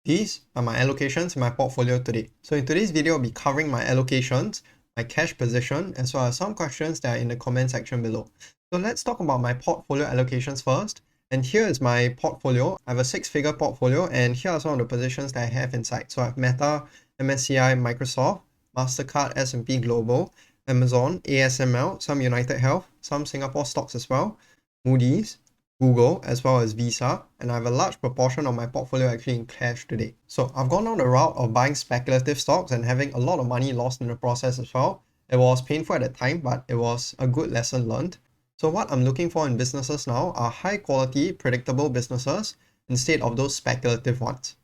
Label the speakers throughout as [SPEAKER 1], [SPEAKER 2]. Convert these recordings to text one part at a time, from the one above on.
[SPEAKER 1] These are my allocations in my portfolio today. So in today's video, I'll be covering my allocations, my cash position, as well as some questions that are in the comment section below. So let's talk about my portfolio allocations first. And here is my portfolio. I have a 6-figure portfolio, and here are some of the positions that I have inside. So I have Meta, MSCI, Microsoft, MasterCard, S&P Global, Amazon, ASML, some United Health, some Singapore stocks as well, Moody's, Google, as well as Visa, and I have a large proportion of my portfolio actually in cash today. So I've gone down the route of buying speculative stocks and having a lot of money lost in the process as well. It was painful at the time, but it was a good lesson learned. So what I'm looking for in businesses now are high quality, predictable businesses instead of those speculative ones.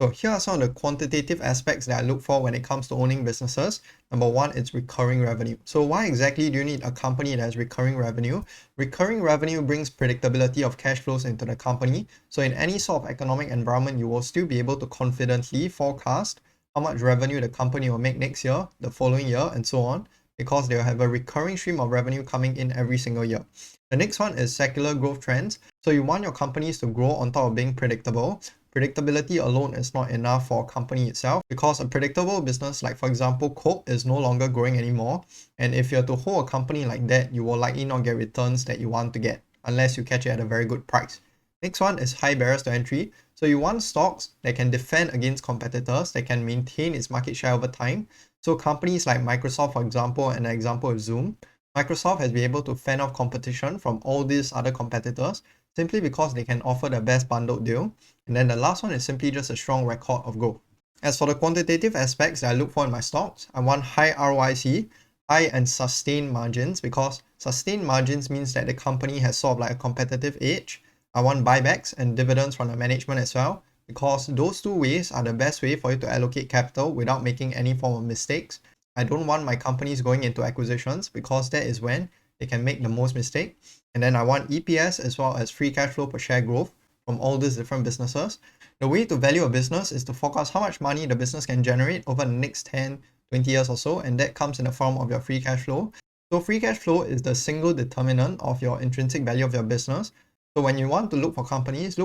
[SPEAKER 1] So here are some of the quantitative aspects that I look for when it comes to owning businesses. Number one, it's recurring revenue. So why exactly do you need a company that has recurring revenue? Recurring revenue brings predictability of cash flows into the company. So in any sort of economic environment, you will still be able to confidently forecast how much revenue the company will make next year, the following year, and so on, because they'll have a recurring stream of revenue coming in every single year. The next one is secular growth trends. So you want your companies to grow on top of being predictable. Predictability alone is not enough for a company itself, because a predictable business like, for example, Coke is no longer growing anymore. And if you're to hold a company like that, you will likely not get returns that you want to get unless you catch it at a very good price. Next one is high barriers to entry. So you want stocks that can defend against competitors, that can maintain its market share over time. So companies like Microsoft, for example, and an example of Zoom, Microsoft has been able to fend off competition from all these other competitors simply because they can offer the best bundled deal. And then the last one is simply just a strong record of growth. As for the quantitative aspects that I look for in my stocks, I want high ROIC, high and sustained margins, because sustained margins means that the company has sort of like a competitive edge. I want buybacks and dividends from the management as well, because those two ways are the best way for you to allocate capital without making any form of mistakes. I don't want my companies going into acquisitions, because that is when they can make the most mistake. And then I want EPS as well as free cash flow per share growth from all these different businesses. The way to value a business is to forecast how much money the business can generate over the next 10, 20 years or so, and that comes in the form of your free cash flow. So free cash flow is the single determinant of your intrinsic value of your business. So when you want to look for companies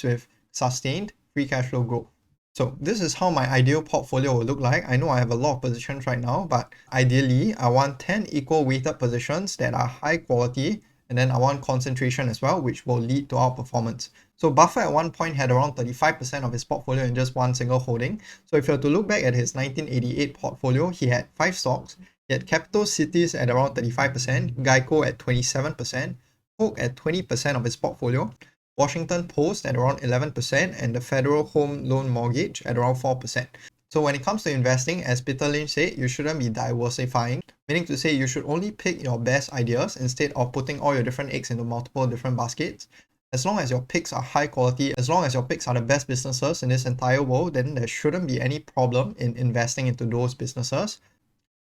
[SPEAKER 1] with sustained free cash flow growth. So this is how my ideal portfolio will look like. I know I have a lot of positions right now, but ideally I want 10 equal weighted positions that are high quality, and then I want concentration as well, which will lead to outperformance. So Buffett at one point had around 35% of his portfolio in just one single holding. So if you were to look back at his 1988 portfolio, he had 5 stocks. He had Capital Cities at around 35%, Geico at 27%, Coke at 20% of his portfolio, Washington Post at around 11%, and the Federal Home Loan Mortgage at around 4%. So when it comes to investing, as Peter Lynch said, you shouldn't be diversifying, meaning to say you should only pick your best ideas instead of putting all your different eggs into multiple different baskets. As long as your picks are high quality, as long as your picks are the best businesses in this entire world, then there shouldn't be any problem in investing into those businesses.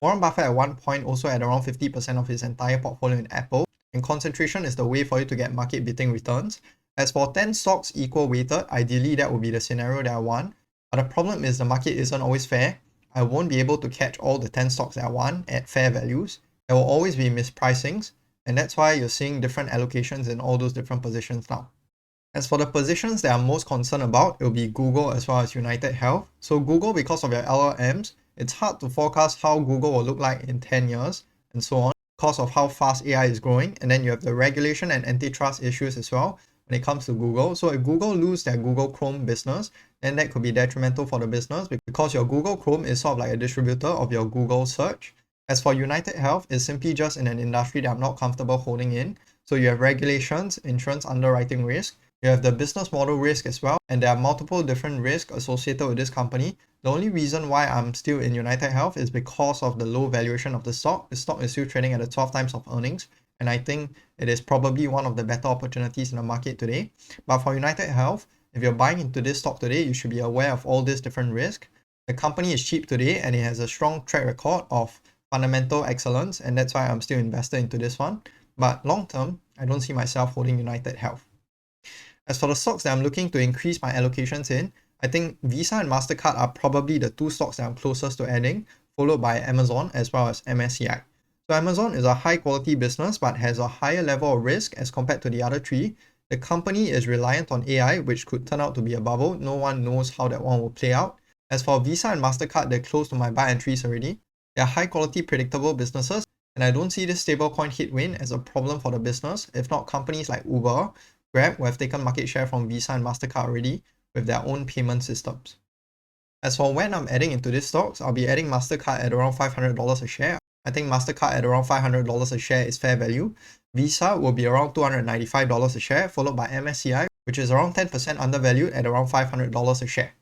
[SPEAKER 1] Warren Buffett at one point also had around 50% of his entire portfolio in Apple, and concentration is the way for you to get market beating returns. As for 10 stocks equal weighted, ideally that would be the scenario that I want. But the problem is the market isn't always fair. I won't be able to catch all the 10 stocks that I want at fair values. There will always be mispricings, and that's why you're seeing different allocations in all those different positions now. As for the positions that I'm most concerned about, it will be Google as well as United Health. So Google, because of your LLMs, it's hard to forecast how Google will look like in 10 years and so on, because of how fast AI is growing. And then you have the regulation and antitrust issues as well when it comes to Google. So if Google lose their Google Chrome business, then that could be detrimental for the business, because your Google Chrome is sort of like a distributor of your Google search. As for United Health, it's simply just in an industry that I'm not comfortable holding in. So you have regulations, insurance underwriting risk, you have the business model risk as well, and there are multiple different risks associated with this company. The only reason why I'm still in United Health is because of the low valuation of the stock. The stock is still trading at 12 times of earnings, and I think it is probably one of the better opportunities in the market today. But for United Health, if you're buying into this stock today, you should be aware of all these different risks. The company is cheap today, and it has a strong track record of fundamental excellence, and that's why I'm still invested into this one. But long term, I don't see myself holding United Health. As for the stocks that I'm looking to increase my allocations in, I think Visa and MasterCard are probably the 2 stocks that I'm closest to adding, followed by Amazon as well as MSCI. So Amazon is a high quality business but has a higher level of risk as compared to the other 3. The company is reliant on AI, which could turn out to be a bubble. No one knows how that one will play out. As for Visa and MasterCard, they're close to my buy entries already. They're high quality, predictable businesses, and I don't see this stablecoin headwind as a problem for the business. If not, companies like Uber, Grab, who have taken market share from Visa and MasterCard already with their own payment systems. As for when I'm adding into these stocks, I'll be adding MasterCard at around $500 a share. I think MasterCard at around $500 a share is fair value. Visa will be around $295 a share, followed by MSCI, which is around 10% undervalued at around $500 a share.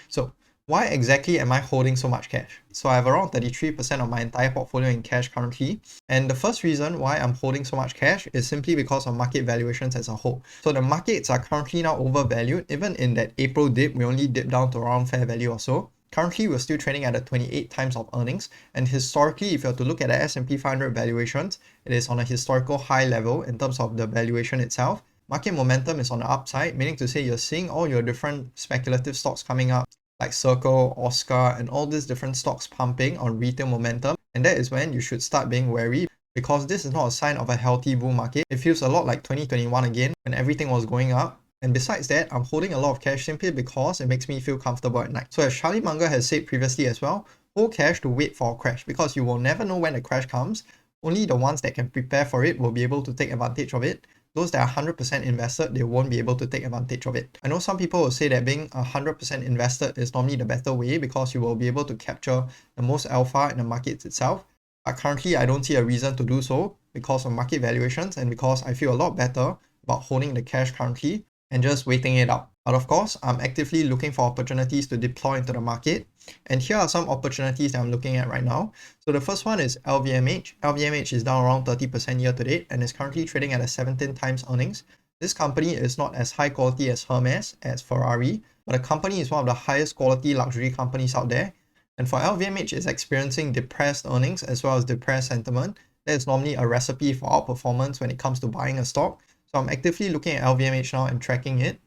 [SPEAKER 1] So why exactly am I holding so much cash? So I have around 33% of my entire portfolio in cash currently. And the first reason why I'm holding so much cash is simply because of market valuations as a whole. So the markets are currently now overvalued. Even in that April dip, we only dipped down to around fair value or so. Currently, we're still trading at a 28 times of earnings. And historically, if you have to look at the S&P 500 valuations, it is on a historical high level in terms of the valuation itself. Market momentum is on the upside, meaning to say you're seeing all your different speculative stocks coming up, like Circle, Oscar, and all these different stocks pumping on retail momentum. And that is when you should start being wary, because this is not a sign of a healthy bull market. It feels a lot like 2021 again, when everything was going up. And besides that, I'm holding a lot of cash simply because it makes me feel comfortable at night. So as Charlie Munger has said previously as well, hold cash to wait for a crash, because you will never know when the crash comes. Only the ones that can prepare for it will be able to take advantage of it. Those that are 100% invested, they won't be able to take advantage of it. I know some people will say that being 100% invested is normally the better way, because you will be able to capture the most alpha in the markets itself. But currently, I don't see a reason to do so because of market valuations, and because I feel a lot better about holding the cash currently and just waiting it out. But of course, I'm actively looking for opportunities to deploy into the market. And here are some opportunities that I'm looking at right now. So the first one is LVMH. LVMH is down around 30% year to date and is currently trading at a 17 times earnings. This company is not as high quality as Hermes, as Ferrari, but the company is one of the highest quality luxury companies out there. And for LVMH, it's experiencing depressed earnings as well as depressed sentiment. That is normally a recipe for outperformance when it comes to buying a stock. So I'm actively looking at LVMH now and tracking it.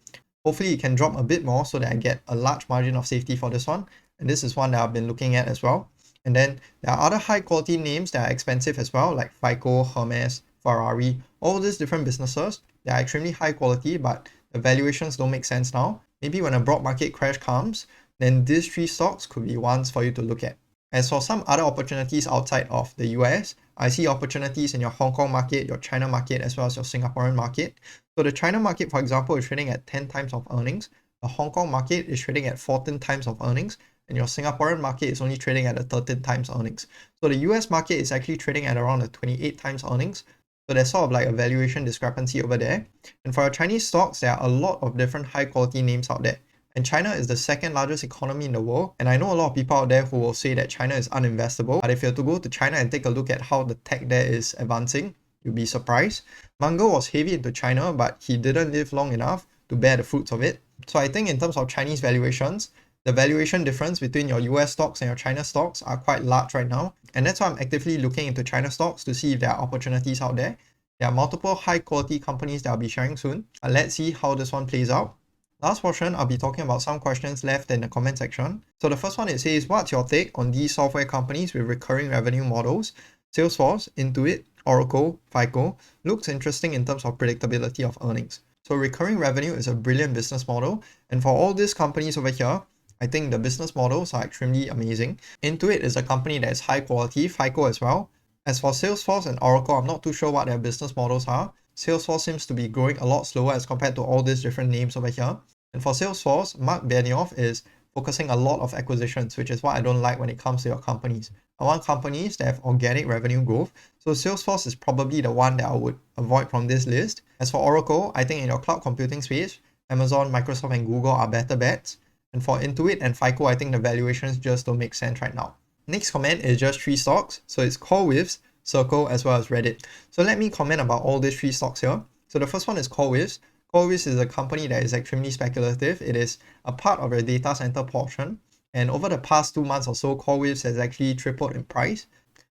[SPEAKER 1] Hopefully it can drop a bit more so that I get a large margin of safety for this one. And this is one that I've been looking at as well. And then there are other high quality names that are expensive as well, like FICO, Hermes, Ferrari, all these different businesses. They are extremely high quality, but the valuations don't make sense now. Maybe when a broad market crash comes, then these three stocks could be ones for you to look at. As for some other opportunities outside of the US, I see opportunities in your Hong Kong market, your China market, as well as your Singaporean market. So the China market, for example, is trading at 10 times of earnings. The Hong Kong market is trading at 14 times of earnings. And your Singaporean market is only trading at a 13 times earnings. So the US market is actually trading at around a 28 times earnings. So there's sort of like a valuation discrepancy over there. And for your Chinese stocks, there are a lot of different high quality names out there. And China is the second largest economy in the world. And I know a lot of people out there who will say that China is uninvestable. But if you have to go to China and take a look at how the tech there is advancing, you'll be surprised. Munger was heavy into China, but he didn't live long enough to bear the fruits of it. So I think in terms of Chinese valuations, the valuation difference between your US stocks and your China stocks are quite large right now. And that's why I'm actively looking into China stocks to see if there are opportunities out there. There are multiple high quality companies that I'll be sharing soon. Let's see how this one plays out. Last portion, I'll be talking about some questions left in the comment section. So the first one, it says, what's your take on these software companies with recurring revenue models? Salesforce, Intuit, Oracle, FICO, looks interesting in terms of predictability of earnings. So recurring revenue is a brilliant business model. And for all these companies over here, I think the business models are extremely amazing. Intuit is a company that is high quality, FICO as well. As for Salesforce and Oracle, I'm not too sure what their business models are. Salesforce seems to be growing a lot slower as compared to all these different names over here. And for Salesforce, Mark Benioff is focusing a lot of acquisitions, which is what I don't like when it comes to your companies. I want companies that have organic revenue growth. So Salesforce is probably the one that I would avoid from this list. As for Oracle, I think in your cloud computing space, Amazon, Microsoft, and Google are better bets. And for Intuit and FICO, I think the valuations just don't make sense right now. Next comment is just three stocks. So it's Coreweaves, Circle, as well as Reddit. So let me comment about all these three stocks here. So the first one is Coreweaves. Coreweaves is a company that is extremely speculative. It is a part of a data center portion. And over the past 2 months or so, Coreweaves has actually tripled in price.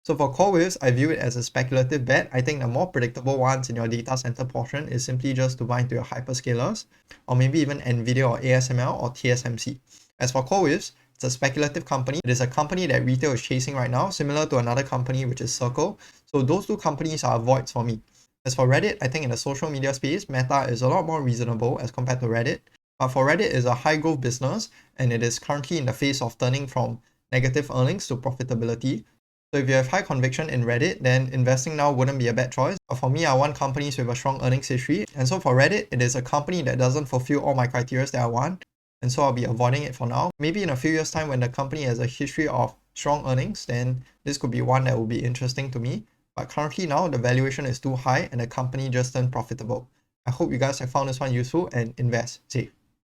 [SPEAKER 1] So for Coreweaves, I view it as a speculative bet. I think the more predictable ones in your data center portion is simply just to buy into your hyperscalers, or maybe even NVIDIA or ASML or TSMC. As for Coreweaves, it's a speculative company. It is a company that retail is chasing right now, similar to another company which is Circle. So those two companies are avoids for me. As for Reddit, I think in the social media space, Meta is a lot more reasonable as compared to Reddit. But for Reddit, it's a high growth business and it is currently in the phase of turning from negative earnings to profitability. So if you have high conviction in Reddit, then investing now wouldn't be a bad choice. But for me, I want companies with a strong earnings history. And so for Reddit, it is a company that doesn't fulfill all my criteria that I want. And so I'll be avoiding it for now. Maybe in a few years' time when the company has a history of strong earnings, then this could be one that will be interesting to me. But currently now, the valuation is too high and the company just turned profitable. I hope you guys have found this one useful and invest safe.